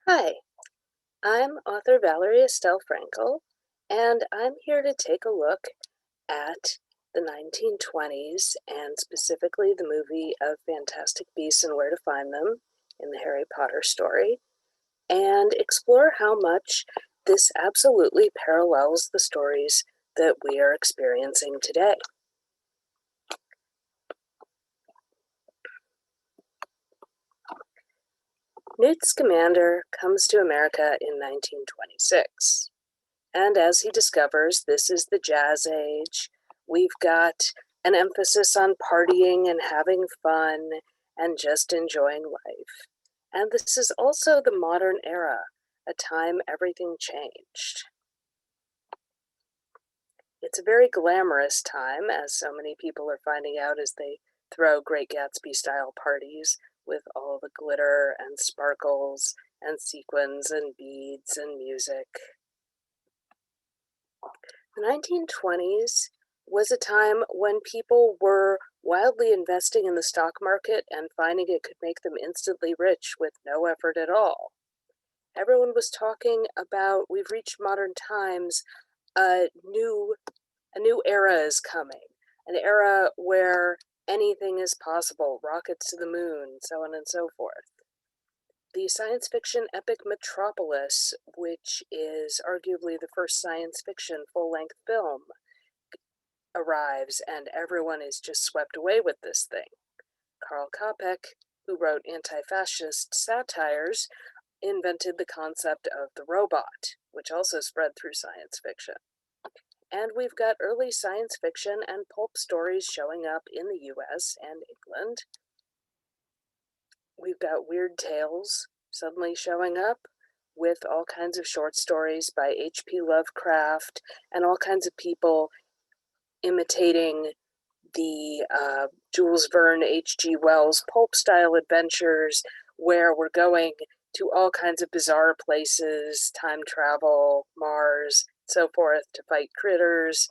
Hi, I'm author Valerie Estelle Frankel, and I'm here to take a look at the 1920s and specifically the movie of Fantastic Beasts and Where to Find Them in the Harry Potter story, and explore how much this absolutely parallels the stories that we are experiencing today. Newt Scamander comes to America in 1926. And as he discovers this is the Jazz Age, we've got an emphasis on partying and having fun and just enjoying life. And this is also the modern era, a time everything changed. It's a very glamorous time, as so many people are finding out as they throw Great Gatsby style parties with all the glitter and sparkles and sequins and beads and music. The 1920s was a time when people were wildly investing in the stock market and finding it could make them instantly rich with no effort at all. Everyone was talking about we've reached modern times, a new era is coming, an era where anything is possible, rockets to the moon, so on and so forth. The science fiction epic Metropolis, which is arguably the first science fiction full-length film, arrives and everyone is just swept away with this thing. Karl Kopek, who wrote anti-fascist satires, invented the concept of the robot, which also spread through science fiction. And we've got early science fiction and pulp stories showing up in the US and England. We've got weird tales suddenly showing up with all kinds of short stories by H.P. Lovecraft and all kinds of people imitating the Jules Verne, H.G. Wells pulp style adventures where we're going to all kinds of bizarre places, time travel, Mars, so forth, to fight critters.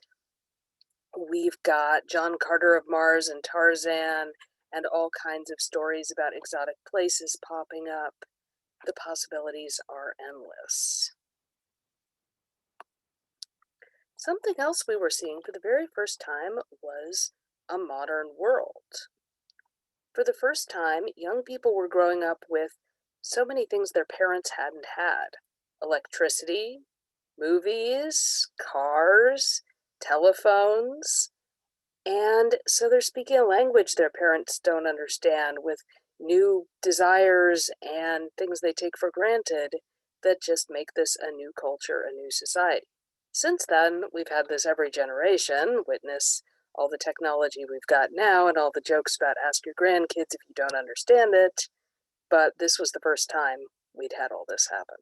We've got John Carter of Mars and Tarzan and all kinds of stories about exotic places popping up. The possibilities are endless. Something else we were seeing for the very first time was a modern world. For the first time, young people were growing up with so many things their parents hadn't had: electricity, movies, cars, telephones. And so they're speaking a language their parents don't understand, with new desires and things they take for granted that just make this a new culture, a new society. Since then, we've had this every generation, witness all the technology we've got now and all the jokes about ask your grandkids if you don't understand it, but this was the first time we'd had all this happen.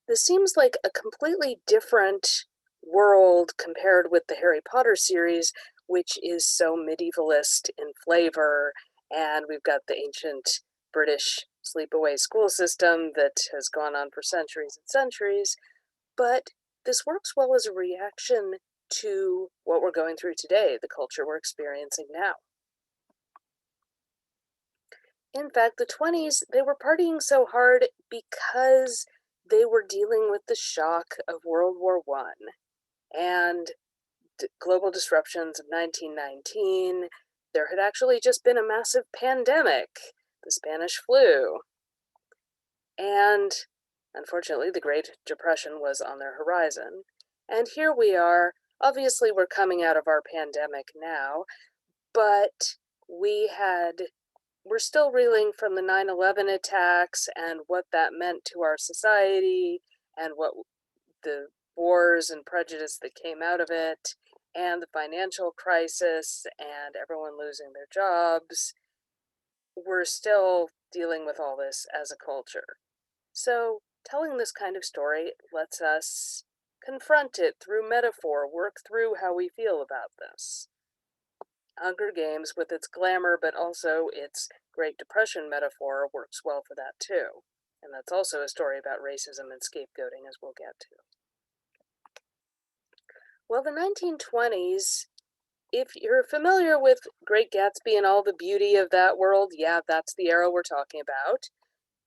This seems like a completely different world compared with the Harry Potter series, which is so medievalist in flavor, and we've got the ancient British sleepaway school system that has gone on for centuries and centuries. But this works well as a reaction to what we're going through today, the culture we're experiencing now. In fact, the 20s, they were partying so hard because they were dealing with the shock of World War I and global disruptions of 1919. There had actually just been a massive pandemic, the Spanish flu. And unfortunately, the Great Depression was on their horizon. And here we are. Obviously, we're coming out of our pandemic now, but we're still reeling from the 9/11 attacks and what that meant to our society and what the wars and prejudice that came out of it, and the financial crisis and everyone losing their jobs. We're still dealing with all this as a culture. So telling this kind of story lets us confront it through metaphor, work through how we feel about this. Hunger Games, with its glamour but also its Great Depression metaphor, works well for that too. And that's also a story about racism and scapegoating, as we'll get to. Well, the 1920s, if you're familiar with Great Gatsby and all the beauty of that world, yeah, that's the era we're talking about.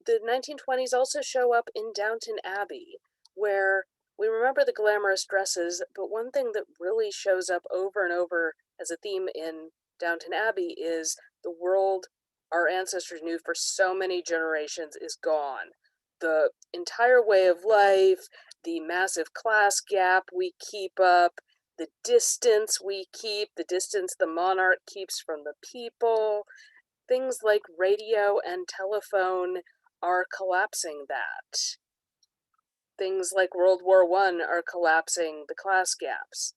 the 1920s also show up in Downton Abbey, where we remember the glamorous dresses, but one thing that really shows up over and over as a theme in Downton Abbey is the world our ancestors knew for so many generations is gone. The entire way of life, the massive class gap we keep up, the distance we keep, the distance the monarch keeps from the people, things like radio and telephone are collapsing that. Things like World War I are collapsing the class gaps.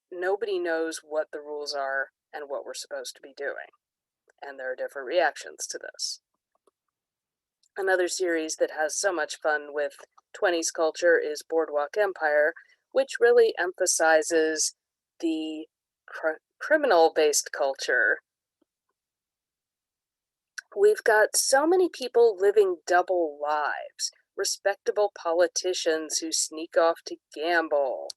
Nobody knows what the rules are and what we're supposed to be doing. And there are different reactions to this. Another series that has so much fun with 20s culture is Boardwalk Empire, which really emphasizes the criminal-based culture. We've got so many people living double lives. Respectable politicians who sneak off to gamble,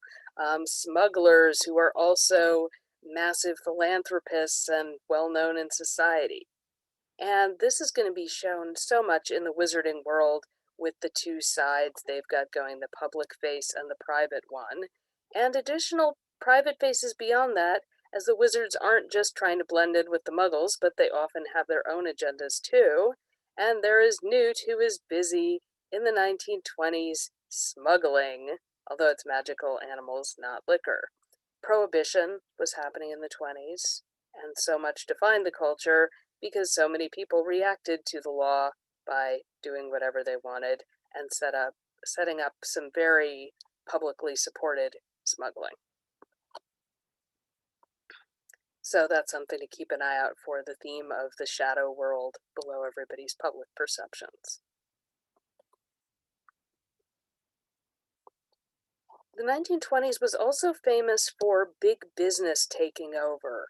smugglers who are also massive philanthropists and well-known in society. And this is going to be shown so much in the wizarding world with the two sides they've got going, the public face and the private one, and additional private faces beyond that, as the wizards aren't just trying to blend in with the muggles, but they often have their own agendas too. And there is Newt, who is busy in the 1920s smuggling, although it's magical animals, not liquor. Prohibition was happening in the 20s, and so much defined the culture because so many people reacted to the law by doing whatever they wanted and setting up some very publicly supported smuggling. So that's something to keep an eye out for, the theme of the shadow world below everybody's public perceptions. The 1920s was also famous for big business taking over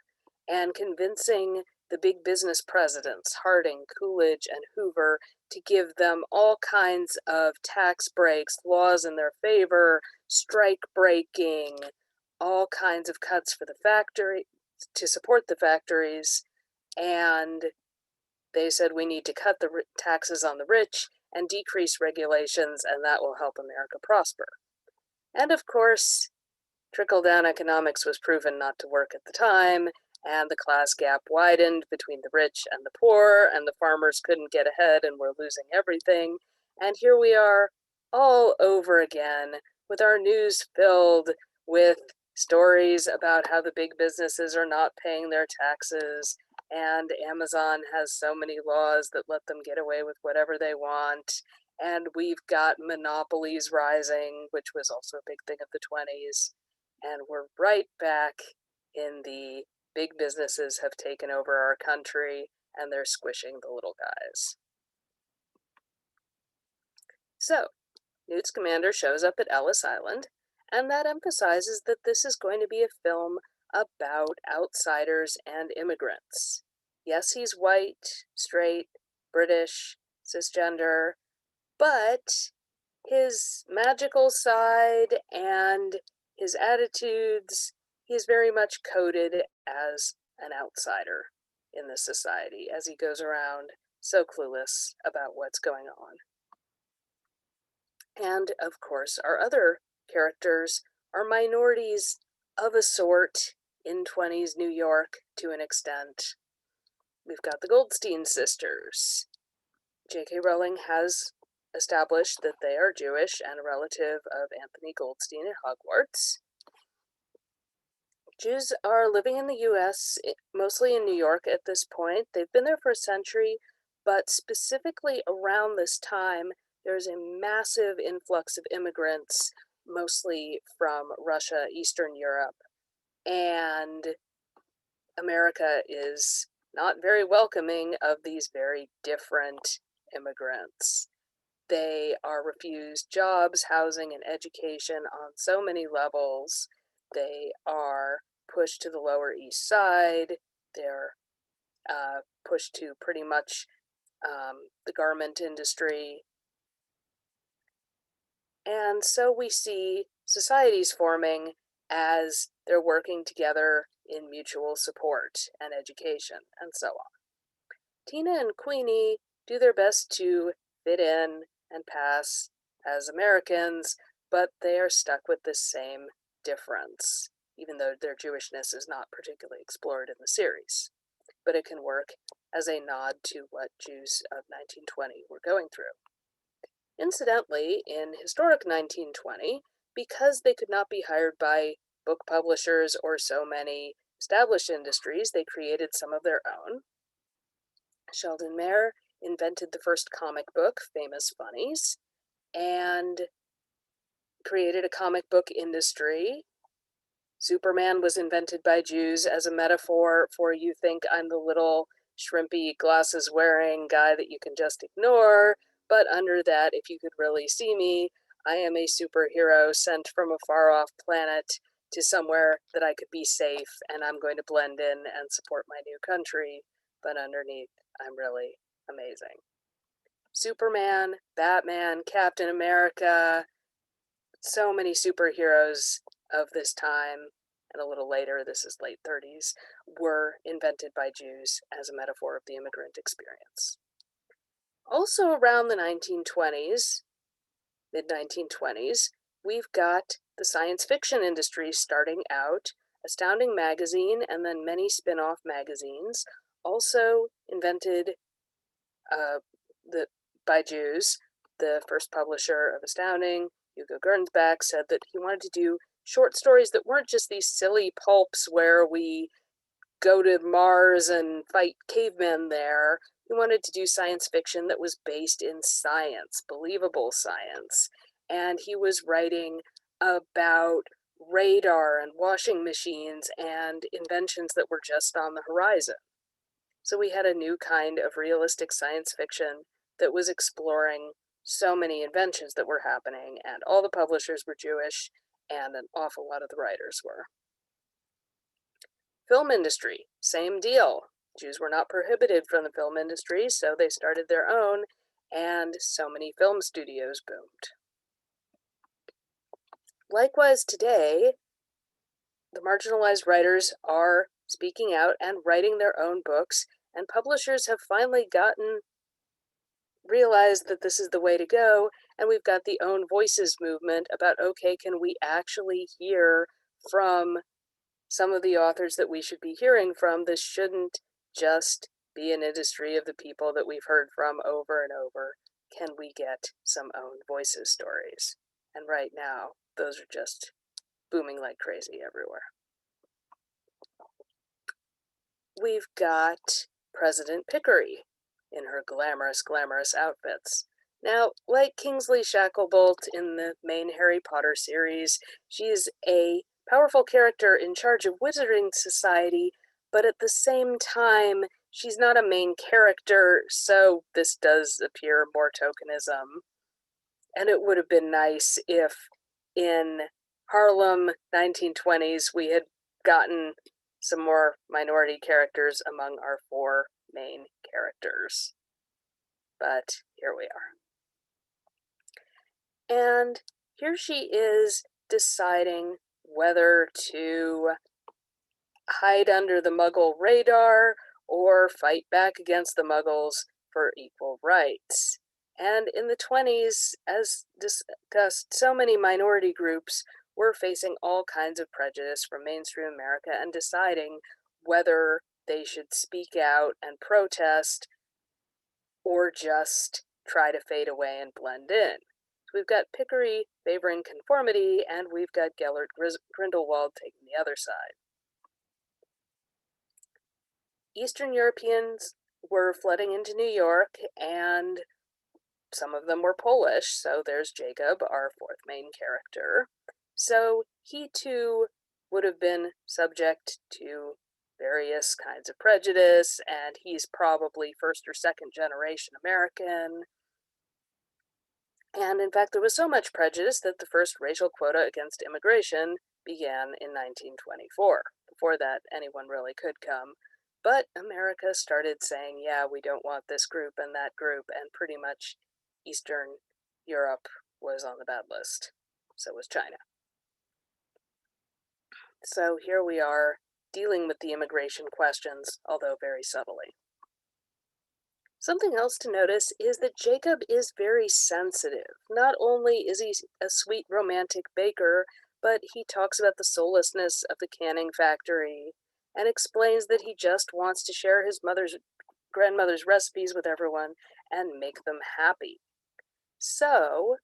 and convincing the big business presidents, Harding, Coolidge, and Hoover, to give them all kinds of tax breaks, laws in their favor, strike breaking, all kinds of cuts for the factory, to support the factories, and they said we need to cut the taxes on the rich and decrease regulations, and that will help America prosper. And of course, trickle-down economics was proven not to work at the time, and the class gap widened between the rich and the poor, and the farmers couldn't get ahead and were losing everything. And here we are all over again with our news filled with stories about how the big businesses are not paying their taxes, and Amazon has so many laws that let them get away with whatever they want, and we've got monopolies rising, which was also a big thing of the 20s, and we're right back in the big businesses have taken over our country and they're squishing the little guys. So, Newt Scamander shows up at Ellis Island, and that emphasizes that this is going to be a film about outsiders and immigrants. Yes, he's white, straight, British, cisgender, but his magical side and his attitudes, he's very much coded as an outsider in this society as he goes around so clueless about what's going on. And of course, our other characters are minorities of a sort in 20s New York to an extent. We've got the Goldstein Sisters. J.K. Rowling has established that they are Jewish and a relative of Anthony Goldstein at Hogwarts. Jews are living in the US, mostly in New York at this point. They've been there for a century, but specifically around this time, there's a massive influx of immigrants, mostly from Russia, Eastern Europe, and America is not very welcoming of these very different immigrants. They are refused jobs, housing, and education on so many levels. They are pushed to the Lower East Side. They're pushed to pretty much the garment industry. And so we see societies forming as they're working together in mutual support and education and so on. Tina and Queenie do their best to fit in and pass as Americans, but they are stuck with this same difference, even though their Jewishness is not particularly explored in the series. But it can work as a nod to what Jews of 1920 were going through. Incidentally, in historic 1920, because they could not be hired by book publishers or so many established industries, they created some of their own. Sheldon Mayer invented the first comic book, Famous Funnies, and created a comic book industry. Superman was invented by Jews as a metaphor for you think I'm the little shrimpy glasses wearing guy that you can just ignore, but under that, if you could really see me, I am a superhero sent from a far off planet to somewhere that I could be safe, and I'm going to blend in and support my new country, but underneath, I'm really amazing. Superman, Batman, Captain America, so many superheroes of this time, and a little later, this is late 30s, were invented by Jews as a metaphor of the immigrant experience. Also around the 1920s, mid-1920s, we've got the science fiction industry starting out. Astounding Magazine and then many spin-off magazines, also invented by Jews. The first publisher of Astounding, Hugo Gernsback, said that he wanted to do short stories that weren't just these silly pulps where we go to Mars and fight cavemen there. He wanted to do science fiction that was based in science, believable science. And he was writing about radar and washing machines and inventions that were just on the horizon. So we had a new kind of realistic science fiction that was exploring so many inventions that were happening, and all the publishers were Jewish, and an awful lot of the writers were. Film industry, same deal. Jews were not prohibited from the film industry, so they started their own, and so many film studios boomed. Likewise, today, the marginalized writers are speaking out and writing their own books, and publishers have finally realized that this is the way to go, and we've got the Own Voices movement about, okay, can we actually hear from some of the authors that we should be hearing from? This shouldn't just be an industry of the people that we've heard from over and over. Can we get some Own Voices stories? And right now, those are just booming like crazy everywhere. We've got President Pickery in her glamorous, glamorous outfits. Now, like Kingsley Shacklebolt in the main Harry Potter series, she's a powerful character in charge of Wizarding Society, but at the same time, she's not a main character, so this does appear more tokenism. And it would have been nice if in Harlem 1920s we had gotten some more minority characters among our four main characters. But here we are. And here she is deciding whether to hide under the Muggle radar or fight back against the Muggles for equal rights. And in the 20s, as discussed, so many minority groups were facing all kinds of prejudice from mainstream America and deciding whether they should speak out and protest or just try to fade away and blend in. So we've got Pickery favoring conformity, and we've got Gellert Grindelwald taking the other side. Eastern Europeans were flooding into New York, and some of them were Polish, so there's Jacob, our fourth main character. So he too would have been subject to various kinds of prejudice, and he's probably first or second generation American. And in fact, there was so much prejudice that the first racial quota against immigration began in 1924. Before that, anyone really could come. But America started saying, yeah, we don't want this group and that group, and pretty much Eastern Europe was on the bad list. So was China. So here we are dealing with the immigration questions, although very subtly. Something else to notice is that Jacob is very sensitive. Not only is he a sweet romantic baker, but he talks about the soullessness of the canning factory and explains that he just wants to share his grandmother's recipes with everyone and make them happy. So,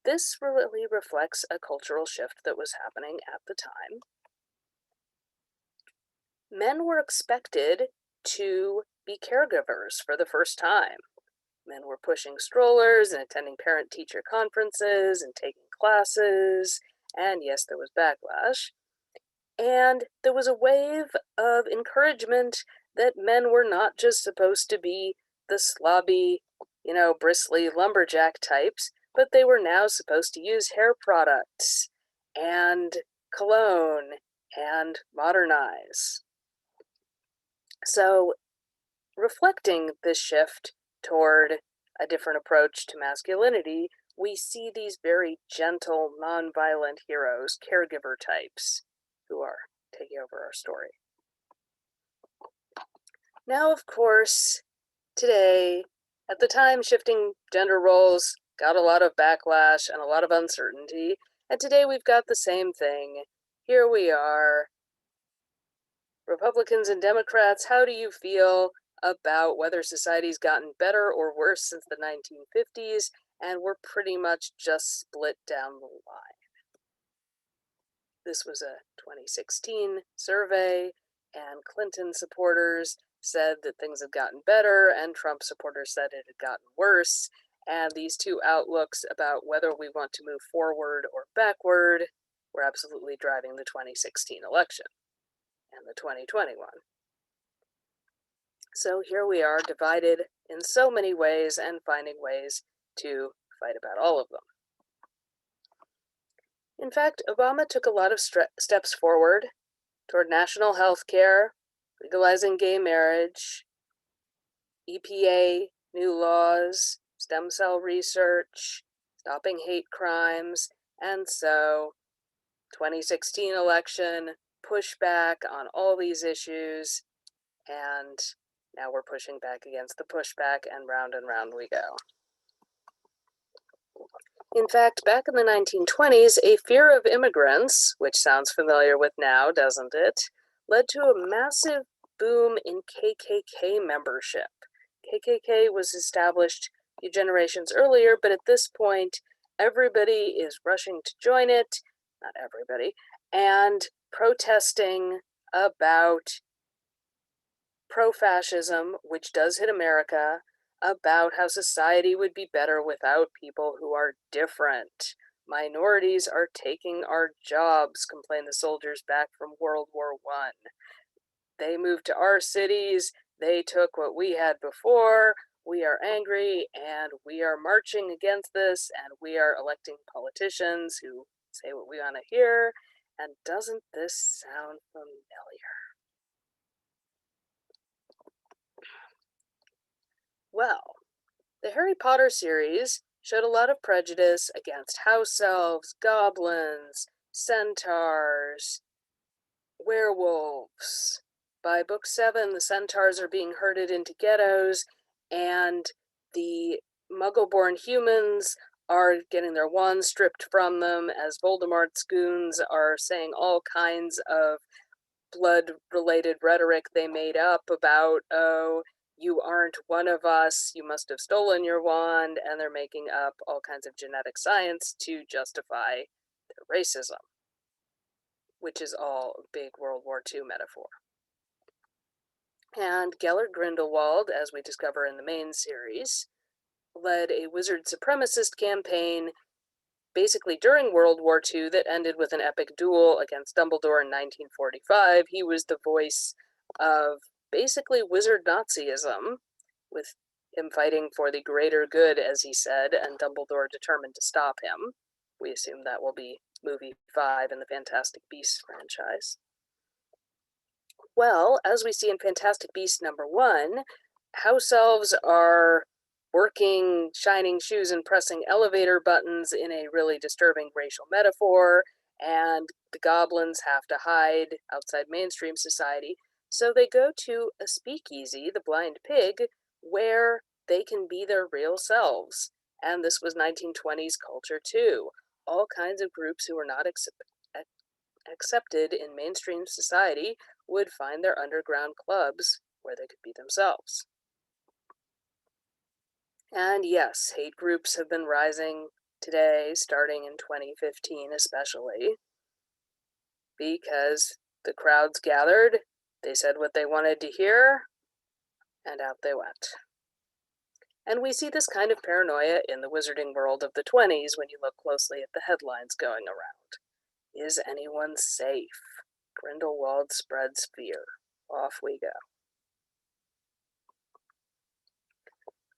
this really reflects a cultural shift that was happening at the time. Men were expected to be caregivers for the first time. Men were pushing strollers and attending parent-teacher conferences and taking classes, and yes, there was backlash. And there was a wave of encouragement that men were not just supposed to be the slobby, bristly lumberjack types, but they were now supposed to use hair products and cologne and modernize. So, reflecting this shift toward a different approach to masculinity, we see these very gentle, nonviolent heroes, caregiver types, who are taking over our story. Now, of course, today, at the time, shifting gender roles got a lot of backlash and a lot of uncertainty, and today we've got the same thing. Here we are. Republicans and Democrats, how do you feel about whether society's gotten better or worse since the 1950s? And we're pretty much just split down the line. This was a 2016 survey, and Clinton supporters said that things had gotten better, and Trump supporters said it had gotten worse. And these two outlooks about whether we want to move forward or backward were absolutely driving the 2016 election and the 2021. So here we are, divided in so many ways and finding ways to fight about all of them. In fact, Obama took a lot of steps forward toward national health care, legalizing gay marriage, EPA, new laws, stem cell research, stopping hate crimes, and so 2016 election, pushback on all these issues, and now we're pushing back against the pushback, and round we go. In fact, back in the 1920s, a fear of immigrants, which sounds familiar with now, doesn't it, led to a massive boom in KKK membership. KKK was established a few generations earlier, but at this point, everybody is rushing to join it, not everybody, and protesting about pro-fascism, which does hit America, about how society would be better without people who are different. Minorities are taking our jobs, complain the soldiers back from World War I. They moved to our cities, they took what we had before, we are angry, and we are marching against this, and we are electing politicians who say what we want to hear. And doesn't this sound familiar? Well, the Harry Potter series showed a lot of prejudice against house elves, goblins, centaurs, werewolves. By book 7, the centaurs are being herded into ghettos, and the muggle-born humans are getting their wands stripped from them as Voldemort's goons are saying all kinds of blood-related rhetoric they made up about, oh, you aren't one of us, you must have stolen your wand, and they're making up all kinds of genetic science to justify their racism, which is all a big World War II metaphor. And Gellert Grindelwald, as we discover in the main series, led a Wizard Supremacist campaign basically during World War II that ended with an epic duel against Dumbledore in 1945. He was the voice of basically wizard Nazism, with him fighting for the greater good, as he said, and Dumbledore determined to stop him. We assume that will be movie 5 in the Fantastic Beasts franchise. Well, as we see in Fantastic Beasts #1, house elves are working, shining shoes, and pressing elevator buttons in a really disturbing racial metaphor, and the goblins have to hide outside mainstream society, so they go to a speakeasy, the Blind Pig, where they can be their real selves. And this was 1920s culture too. All kinds of groups who were not accepted in mainstream society would find their underground clubs where they could be themselves. And yes, hate groups have been rising today, starting in 2015 especially, because the crowds gathered, they said what they wanted to hear, and out they went. And we see this kind of paranoia in the wizarding world of the 20s when you look closely at the headlines going around. Is anyone safe? Grindelwald spreads fear. Off we go.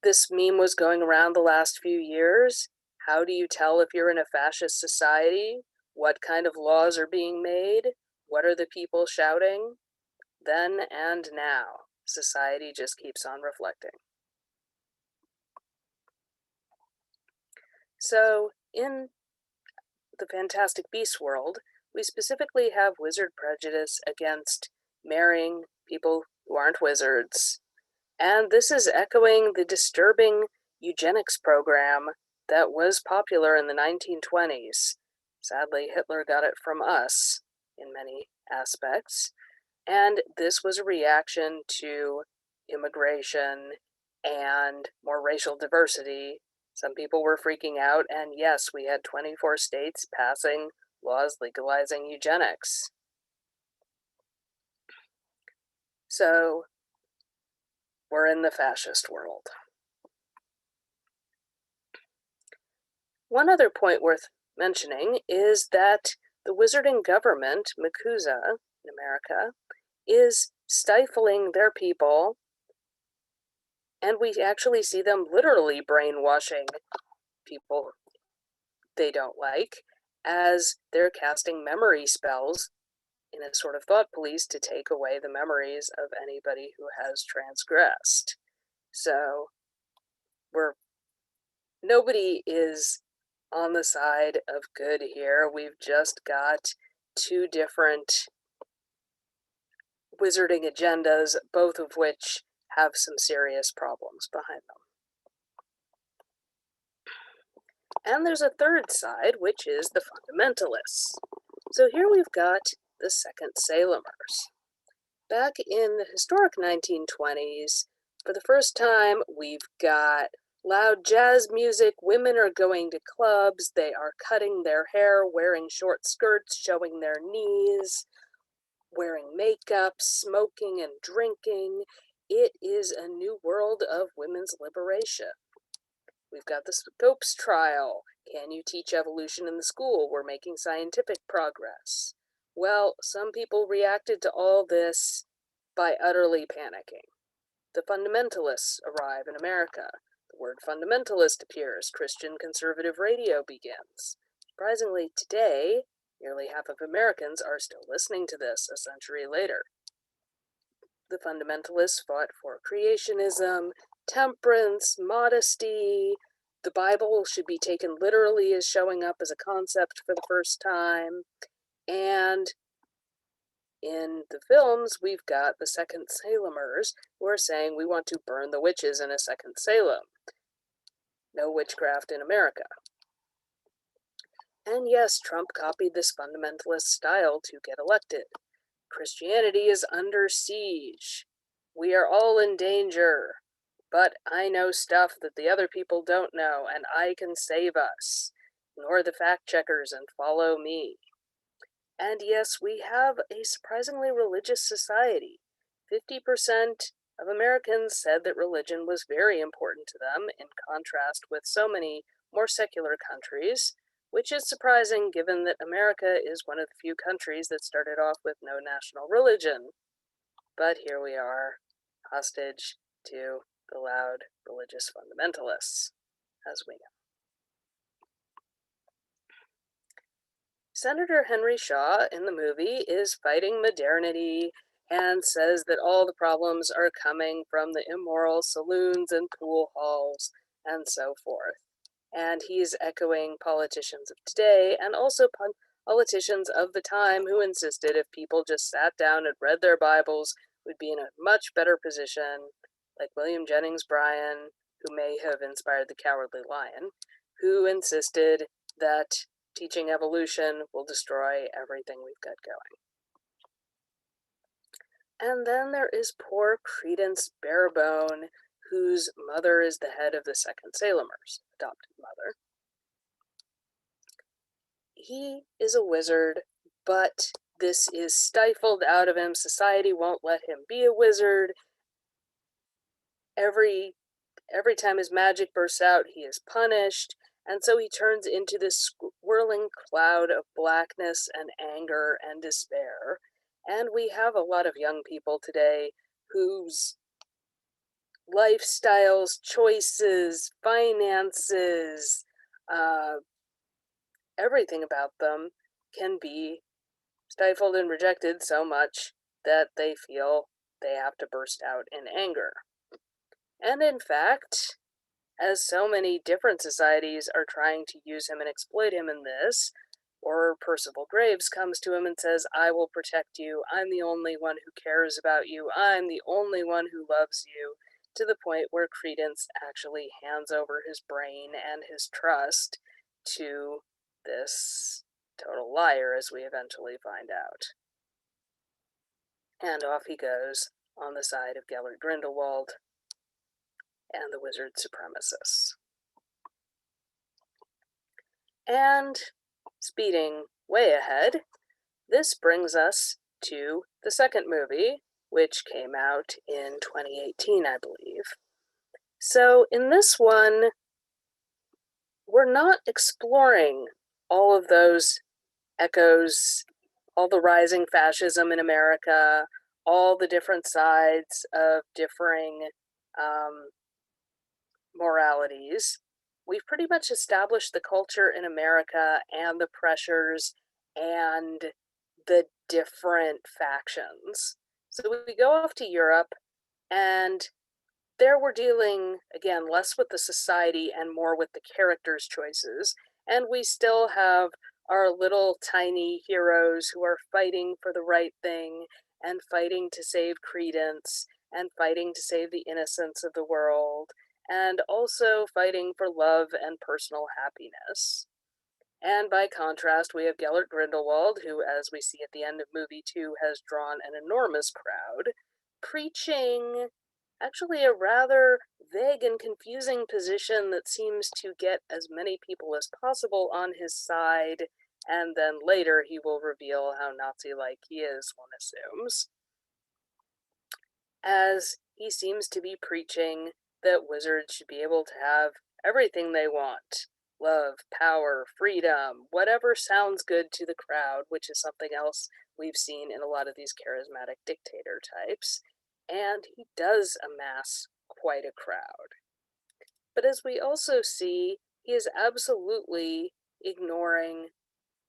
This meme was going around the last few years. How do you tell if you're in a fascist society? What kind of laws are being made? What are the people shouting? Then and now, society just keeps on reflecting. So, in the Fantastic Beasts world, we specifically have wizard prejudice against marrying people who aren't wizards. And this is echoing the disturbing eugenics program that was popular in the 1920s. Sadly, Hitler got it from us in many aspects. And this was a reaction to immigration and more racial diversity. Some people were freaking out, and yes, we had 24 states passing laws legalizing eugenics. So, we're in the fascist world. One other point worth mentioning is that the wizarding government, MACUSA in America, is stifling their people, and we actually see them literally brainwashing people they don't like as they're casting memory spells in a sort of thought police to take away the memories of anybody who has transgressed. So nobody is on the side of good here. We've just got two different wizarding agendas, both of which have some serious problems behind them. And there's a third side, which is the fundamentalists. So here we've got the Second Salemers. Back in the historic 1920s, for the first time, we've got loud jazz music, women are going to clubs, they are cutting their hair, wearing short skirts, showing their knees, wearing makeup, smoking and drinking. It is a new world of women's liberation. We've got the Scopes trial. Can you teach evolution in the school? We're making scientific progress. Well, some people reacted to all this by utterly panicking. The fundamentalists arrive in America. The word fundamentalist appears. Christian conservative radio begins. Surprisingly, today, nearly half of Americans are still listening to this a century later. The fundamentalists fought for creationism, temperance, modesty. The Bible should be taken literally as showing up as a concept for the first time. And in the films, we've got the Second Salemers who are saying we want to burn the witches in a second Salem. No witchcraft in America. And yes, Trump copied this fundamentalist style to get elected. Christianity is under siege. We are all in danger. But I know stuff that the other people don't know, and I can save us. Ignore the fact checkers and follow me. And yes, we have a surprisingly religious society. 50% of Americans said that religion was very important to them, in contrast with so many more secular countries, which is surprising given that America is one of the few countries that started off with no national religion. But here we are, hostage to the loud religious fundamentalists, as we know. Senator Henry Shaw in the movie is fighting modernity and says that all the problems are coming from the immoral saloons and pool halls and so forth. And he's echoing politicians of today and also politicians of the time who insisted if people just sat down and read their Bibles, we'd be in a much better position like William Jennings Bryan, who may have inspired the Cowardly Lion, who insisted that teaching evolution will destroy everything we've got going. And then there is poor Credence Barebone, whose mother is the head of the Second Salemers, adopted mother. He is a wizard, but this is stifled out of him. Society won't let him be a wizard. Every time his magic bursts out, he is punished, and so he turns into this swirling cloud of blackness and anger and despair. And we have a lot of young people today whose lifestyles, choices, finances, everything about them can be stifled and rejected so much that they feel they have to burst out in anger. And in fact, as so many different societies are trying to use him and exploit him in this, or Percival Graves comes to him and says, I will protect you, I'm the only one who cares about you, I'm the only one who loves you, to the point where Credence actually hands over his brain and his trust to this total liar, as we eventually find out. And off he goes on the side of Gellert Grindelwald and the Wizard Supremacists. And speeding way ahead, this brings us to the second movie, which came out in 2018, I believe. So in this one, we're not exploring all of those echoes, all the rising fascism in America, all the different sides of differing moralities. We've pretty much established the culture in America and the pressures and the different factions. So we go off to Europe, and there we're dealing, again, less with the society and more with the characters' choices. And we still have our little tiny heroes who are fighting for the right thing and fighting to save Credence and fighting to save the innocence of the world and also fighting for love and personal happiness. And by contrast, we have Gellert Grindelwald, who, as we see at the end of movie 2, has drawn an enormous crowd, preaching actually a rather vague and confusing position that seems to get as many people as possible on his side, and then later he will reveal how Nazi-like he is, one assumes. As he seems to be preaching that wizards should be able to have everything they want. Love, power, freedom, whatever sounds good to the crowd, which is something else we've seen in a lot of these charismatic dictator types. And he does amass quite a crowd. But as we also see, he is absolutely ignoring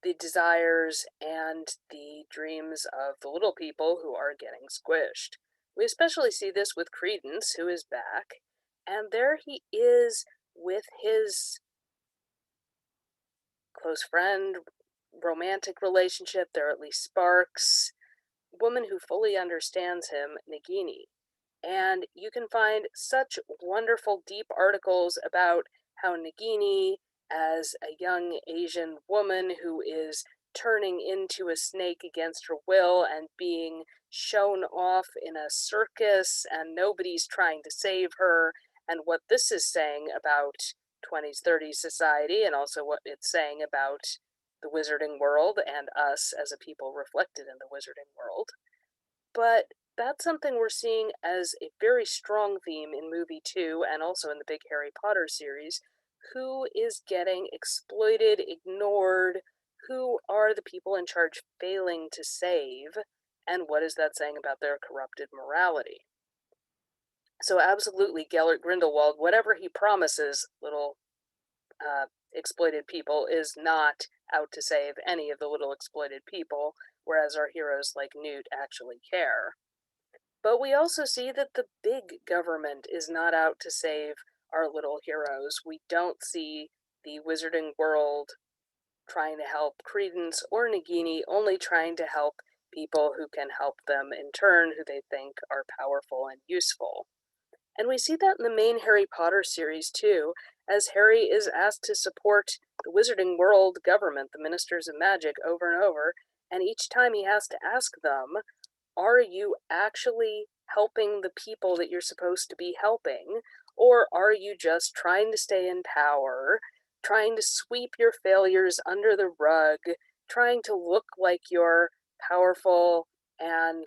the desires and the dreams of the little people who are getting squished. We especially see this with Credence, who is back, and there he is with his close friend, romantic relationship, there are at least sparks, woman who fully understands him, Nagini. And you can find such wonderful, deep articles about how Nagini, as a young Asian woman who is turning into a snake against her will and being shown off in a circus, and nobody's trying to save her, and what this is saying about 20s, 30s society, and also what it's saying about the wizarding world and us as a people reflected in the wizarding world. But that's something we're seeing as a very strong theme in movie 2 and also in the big Harry Potter series. Who is getting exploited, ignored? Who are the people in charge failing to save? And what is that saying about their corrupted morality? So absolutely, Gellert Grindelwald, whatever he promises little exploited people, is not out to save any of the little exploited people, whereas our heroes like Newt actually care. But we also see that the big government is not out to save our little heroes. We don't see the wizarding world trying to help Credence or Nagini, only trying to help people who can help them in turn, who they think are powerful and useful. And we see that in the main Harry Potter series too, as Harry is asked to support the Wizarding World government, the Ministers of Magic, over and over, and each time he has to ask them, are you actually helping the people that you're supposed to be helping? Or are you just trying to stay in power, trying to sweep your failures under the rug, trying to look like you're powerful and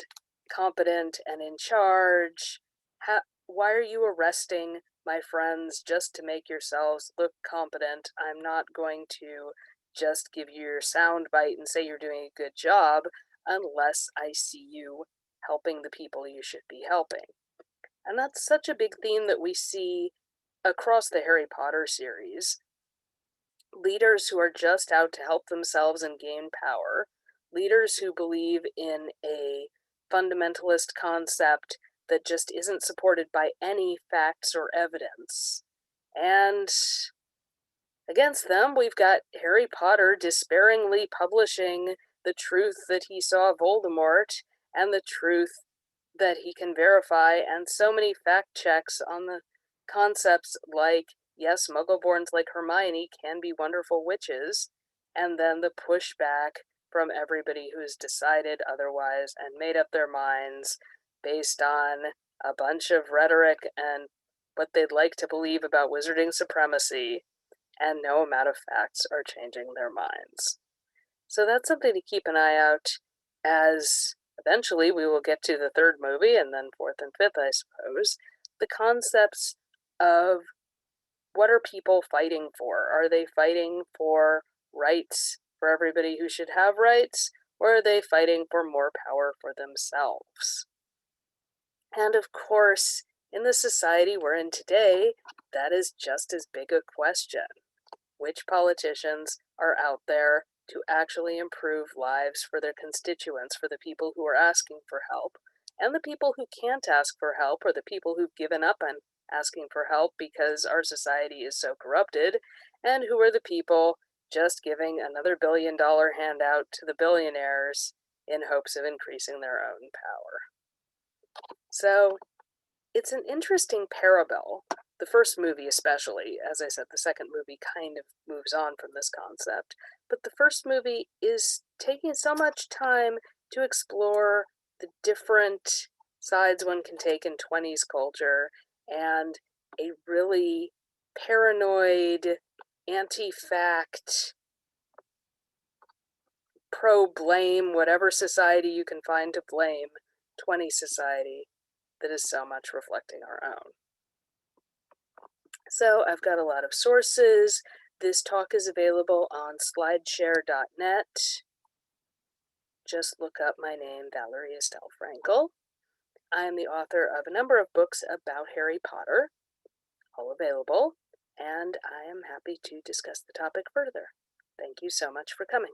competent and in charge? Why are you arresting my friends just to make yourselves look competent? I'm not going to just give you your sound bite and say you're doing a good job unless I see you helping the people you should be helping. And that's such a big theme that we see across the Harry Potter series. Leaders who are just out to help themselves and gain power, leaders who believe in a fundamentalist concept that just isn't supported by any facts or evidence. And against them, we've got Harry Potter despairingly publishing the truth that he saw Voldemort and the truth that he can verify, and so many fact checks on the concepts like, yes, Muggleborns like Hermione can be wonderful witches, and then the pushback from everybody who's decided otherwise and made up their minds based on a bunch of rhetoric and what they'd like to believe about wizarding supremacy, and no amount of facts are changing their minds. So that's something to keep an eye out, as eventually we will get to the third movie, and then fourth and fifth, I suppose. The concepts of what are people fighting for? Are they fighting for rights for everybody who should have rights, or are they fighting for more power for themselves? And of course, in the society we're in today, that is just as big a question. Which politicians are out there to actually improve lives for their constituents, for the people who are asking for help, and the people who can't ask for help, or the people who've given up on asking for help because our society is so corrupted, and who are the people just giving another $1 billion handout to the billionaires in hopes of increasing their own power. So it's an interesting parable. The first movie especially, as I said, the second movie kind of moves on from this concept, but the first movie is taking so much time to explore the different sides one can take in 20s culture, and a really paranoid, anti-fact, pro-blame, whatever society you can find to blame, 20s society that is so much reflecting our own. So I've got a lot of sources. This talk is available on slideshare.net. Just look up my name, Valerie Estelle Frankel. I am the author of a number of books about Harry Potter, all available, and I am happy to discuss the topic further. Thank you so much for coming.